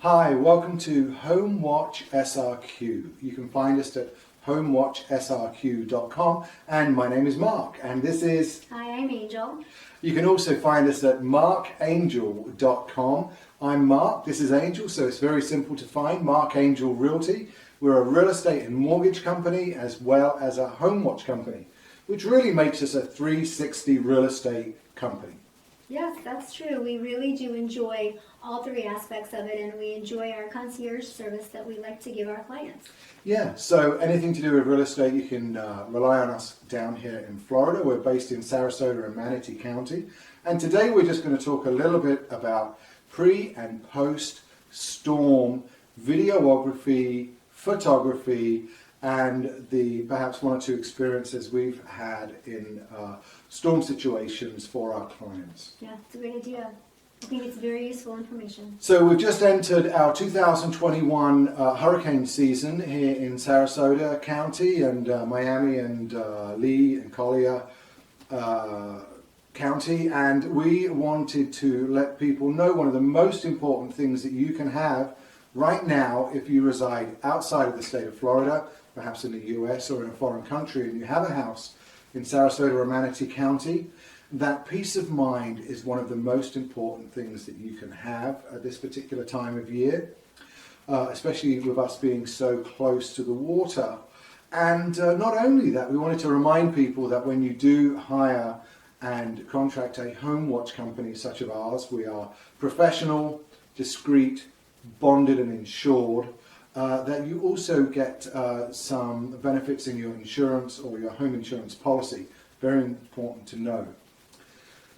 Hi, welcome to Home Watch SRQ. You can find us at homewatchsrq.com, and my name is Mark, and this is... Hi, I'm Angel. You can also find us at MARKANGEL.com. I'm Mark, this is Angel, so it's very simple to find. MARKANGEL Realty. We're a real estate and mortgage company as well as a home watch company, which really makes us a 360 real estate company. Yes, that's true. We really do enjoy all three aspects of it, and we enjoy our concierge service that we like to give our clients. Yeah, so anything to do with real estate, you can rely on us down here in Florida. We're based in Sarasota and Manatee County. And today we're just going to talk a little bit about pre and post storm videography, photography, and the perhaps one or two experiences we've had in storm situations for our clients. Yeah, it's a great idea. I think it's very useful information. So we've just entered our 2021 hurricane season here in Sarasota County and Miami and Lee and Collier County, and we wanted to let people know one of the most important things that you can have right now if you reside outside of the state of Florida, perhaps in the US or in a foreign country, and you have a house in Sarasota or Manatee County. That peace of mind is one of the most important things that you can have at this particular time of year, especially with us being so close to the water. And not only that, we wanted to remind people that when you do hire and contract a home watch company such as ours, we are professional, discreet, bonded and insured, that you also get some benefits in your insurance or your home insurance policy. Very important to know.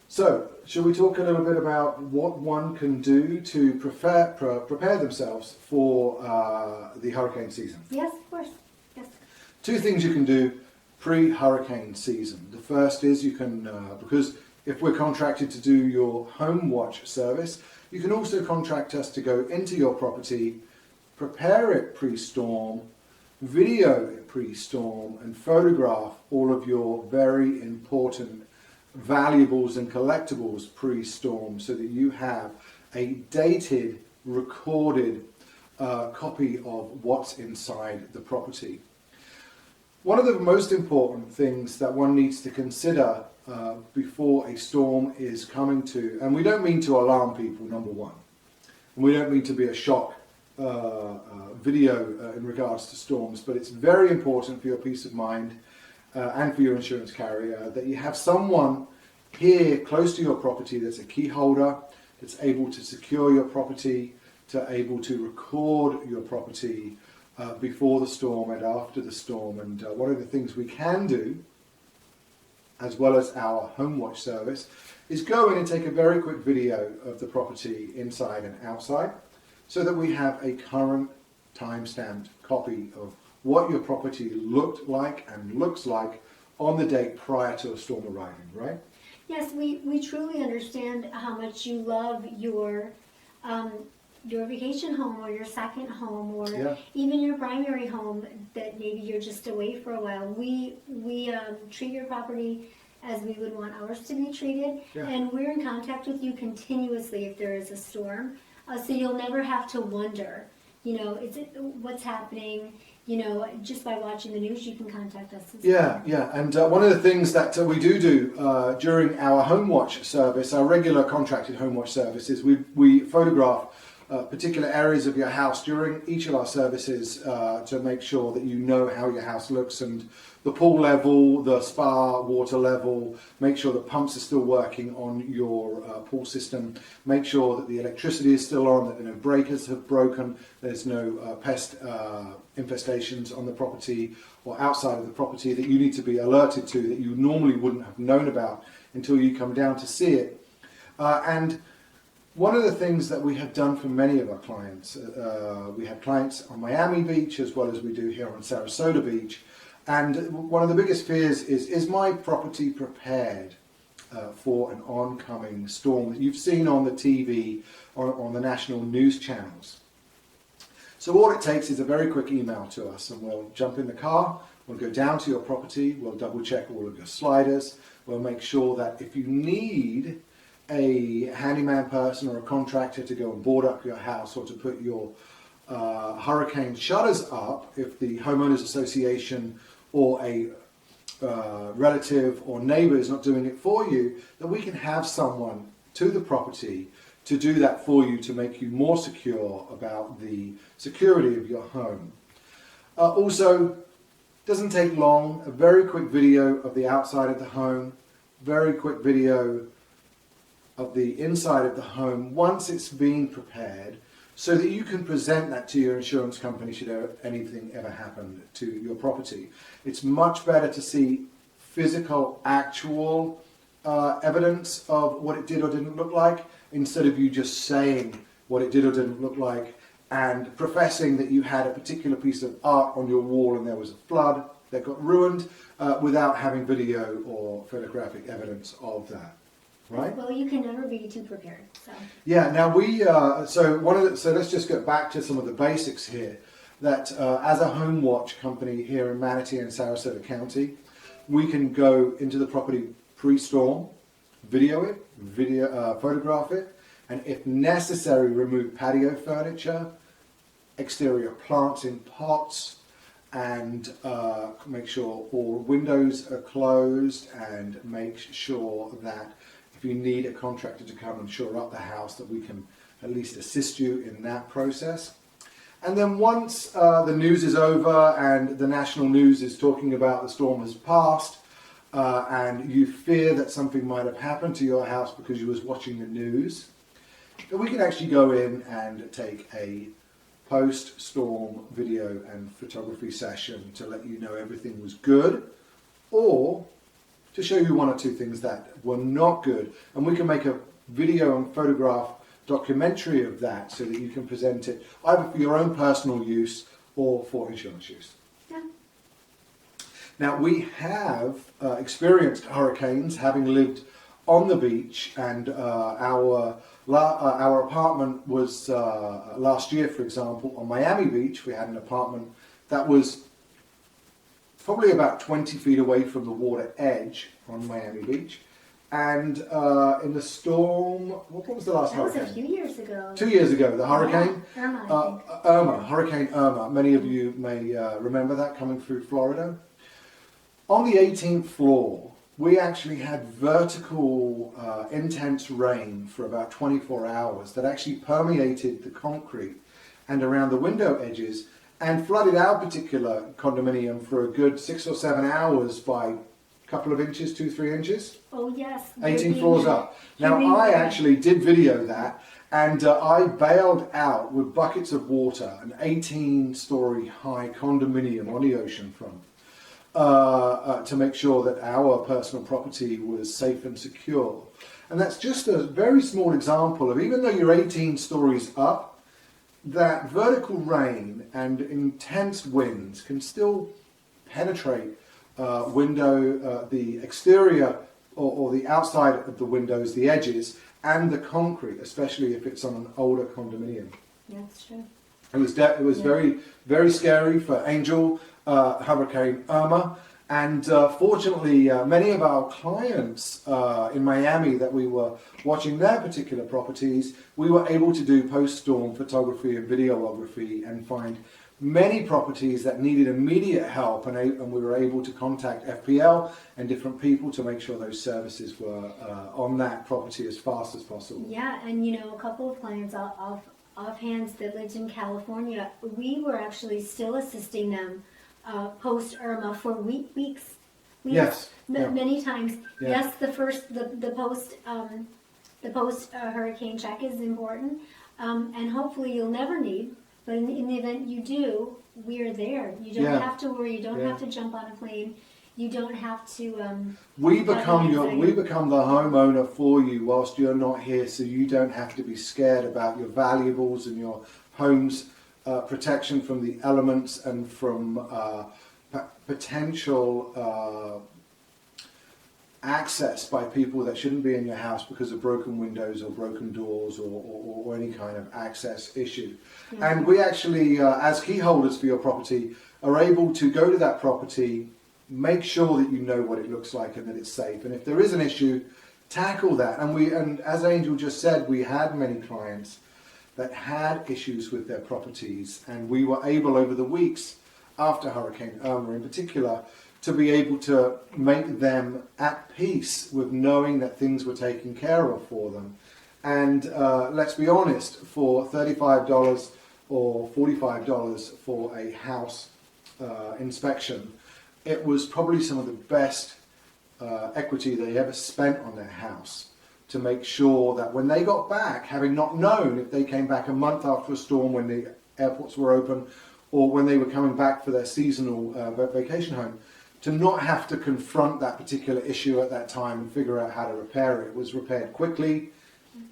So, shall we talk a little bit about what one can do to prepare themselves for the hurricane season? Yes, of course. Yes. Two things you can do pre-hurricane season. The first is you can, because if we're contracted to do your home watch service, you can also contract us to go into your property, prepare it pre-storm, video it pre-storm, and photograph all of your very important valuables and collectibles pre-storm so that you have a dated, recorded copy of what's inside the property. One of the most important things that one needs to consider before a storm is coming to, and we don't mean to alarm people, number one, and we don't mean to be a shock video in regards to storms, but it's very important for your peace of mind and for your insurance carrier that you have someone here close to your property that's a key holder, that's able to secure your property, to able to record your property before the storm and after the storm. And one of the things we can do, as well as our home watch service, is go in and take a very quick video of the property inside and outside so that we have a current time-stamped copy of what your property looked like and looks like on the date prior to a storm arriving, right? Yes, we truly understand how much you love your vacation home or your second home or even your primary home that maybe you're just away for a while. We treat your property as we would want ours to be treated, and we're in contact with you continuously if there is a storm, so you'll never have to wonder, what's happening. Just by watching the news, you can contact us. Yeah, and one of the things that we do during our home watch service, our regular contracted home watch service, is we photograph particular areas of your house during each of our services to make sure that you know how your house looks, and the pool level, the spa water level, make sure the pumps are still working on your pool system, make sure that the electricity is still on, that no breakers have broken, there's no pest infestations on the property or outside of the property that you need to be alerted to that you normally wouldn't have known about until you come down to see it. And one of the things that we have done for many of our clients, we have clients on Miami Beach as well as we do here on Sarasota Beach, and one of the biggest fears is my property prepared for an oncoming storm that you've seen on the TV or on the national news channels? So all it takes is a very quick email to us, and we'll jump in the car, we'll go down to your property, we'll double check all of your sliders, we'll make sure that if you need a handyman person or a contractor to go and board up your house or to put your hurricane shutters up, if the homeowners association or a relative or neighbor is not doing it for you, then we can have someone to the property to do that for you, to make you more secure about the security of your home. Also, doesn't take long, a very quick video of the outside of the home, very quick video of the inside of the home once it's been prepared, so that you can present that to your insurance company should anything ever happen to your property. It's much better to see physical, actual evidence of what it did or didn't look like, instead of you just saying what it did or didn't look like and professing that you had a particular piece of art on your wall and there was a flood that got ruined without having video or photographic evidence of that. Right? Well, you can never be too prepared. So. Yeah. Now so let's just get back to some of the basics here. That as a home watch company here in Manatee and Sarasota County, we can go into the property pre-storm, video it, photograph it, and if necessary, remove patio furniture, exterior plants in pots, and make sure all windows are closed, and make sure that if you need a contractor to come and shore up the house, that we can at least assist you in that process. And then once the news is over and the national news is talking about the storm has passed, and you fear that something might have happened to your house because you was watching the news, then we can actually go in and take a post-storm video and photography session to let you know everything was good, or to show you one or two things that were not good. And we can make a video and photograph documentary of that so that you can present it either for your own personal use or for insurance use. Yeah. Now, we have experienced hurricanes, having lived on the beach, and our apartment was last year, for example, on Miami Beach. We had an apartment that was probably about 20 feet away from the water edge on Miami Beach. And in the storm, what was the last hurricane? That was a few years ago. 2 years ago, the hurricane. Yeah, Irma, I think. Hurricane Irma. Many of you may remember that coming through Florida. On the 18th floor, we actually had vertical intense rain for about 24 hours that actually permeated the concrete and around the window edges and flooded our particular condominium for a good 6 or 7 hours by a couple of inches, 2-3 inches. Oh yes. 18 floors up. Now I actually did video that, and I bailed out with buckets of water an 18-story high condominium on the ocean front to make sure that our personal property was safe and secure. And that's just a very small example of, even though you're 18 stories up, that vertical rain and intense winds can still penetrate the exterior or the outside of the windows, the edges, and the concrete, especially if it's on an older condominium. Yeah, that's true. It was very, very scary for Angel, Hurricane Irma, and fortunately many of our clients in Miami that we were watching their particular properties, we were able to do post-storm photography and videography and find many properties that needed immediate help, and we were able to contact FPL and different people to make sure those services were on that property as fast as possible. Yeah, and you know, a couple of clients offhands that lived in California, we were actually still assisting them post Irma for weeks. Yes. Many times. Yeah. Yes, the post hurricane check is important, and hopefully you'll never need. But in the event you do, we're there. You don't have to worry. You don't have to jump on a plane. You don't have to. We become the homeowner for you whilst you're not here, so you don't have to be scared about your valuables and your home's protection from the elements and from potential access by people that shouldn't be in your house because of broken windows or broken doors or any kind of access issue. Yeah. And we actually, as key holders for your property, are able to go to that property, make sure that you know what it looks like and that it's safe. And if there is an issue, tackle that. And as Angel just said, we had many clients that had issues with their properties, and we were able over the weeks after Hurricane Irma in particular to be able to make them at peace with knowing that things were taken care of for them. And let's be honest, for $35 or $45 for a house inspection, it was probably some of the best equity they ever spent on their house, to make sure that when they got back, having not known if they came back a month after a storm when the airports were open, or when they were coming back for their seasonal vacation home, to not have to confront that particular issue at that time and figure out how to repair it. It was repaired quickly,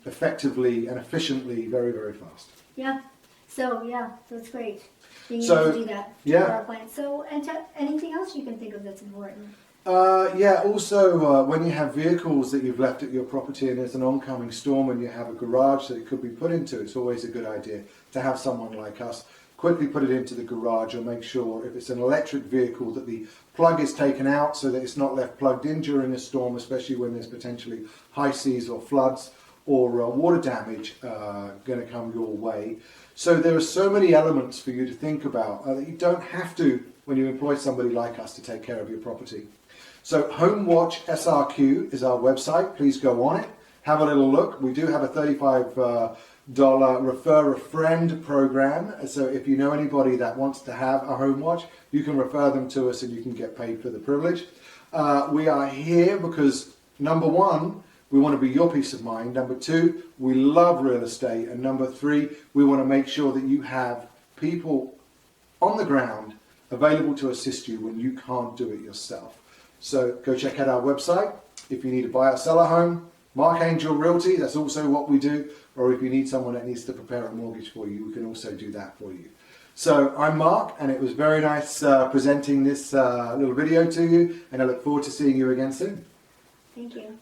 effectively, and efficiently, very, very fast. Yeah. So yeah, that's great. Being able to do that for our clients. So, and anything else you can think of that's important? Also, when you have vehicles that you've left at your property and there's an oncoming storm and you have a garage that it could be put into, it's always a good idea to have someone like us quickly put it into the garage, or make sure if it's an electric vehicle that the plug is taken out so that it's not left plugged in during a storm, especially when there's potentially high seas or floods or water damage going to come your way. So there are so many elements for you to think about that you don't have to when you employ somebody like us to take care of your property. So Home Watch SRQ is our website. Please go on it, have a little look. We do have a $35 refer a friend program. So if you know anybody that wants to have a home watch, you can refer them to us and you can get paid for the privilege. We are here because, number one, we want to be your peace of mind. Number two, we love real estate. And number three, we want to make sure that you have people on the ground available to assist you when you can't do it yourself. So go check out our website. If you need to buy or sell a home, MARKANGEL Realty, that's also what we do. Or if you need someone that needs to prepare a mortgage for you, we can also do that for you. So I'm Mark, and it was very nice presenting this little video to you, and I look forward to seeing you again soon. Thank you.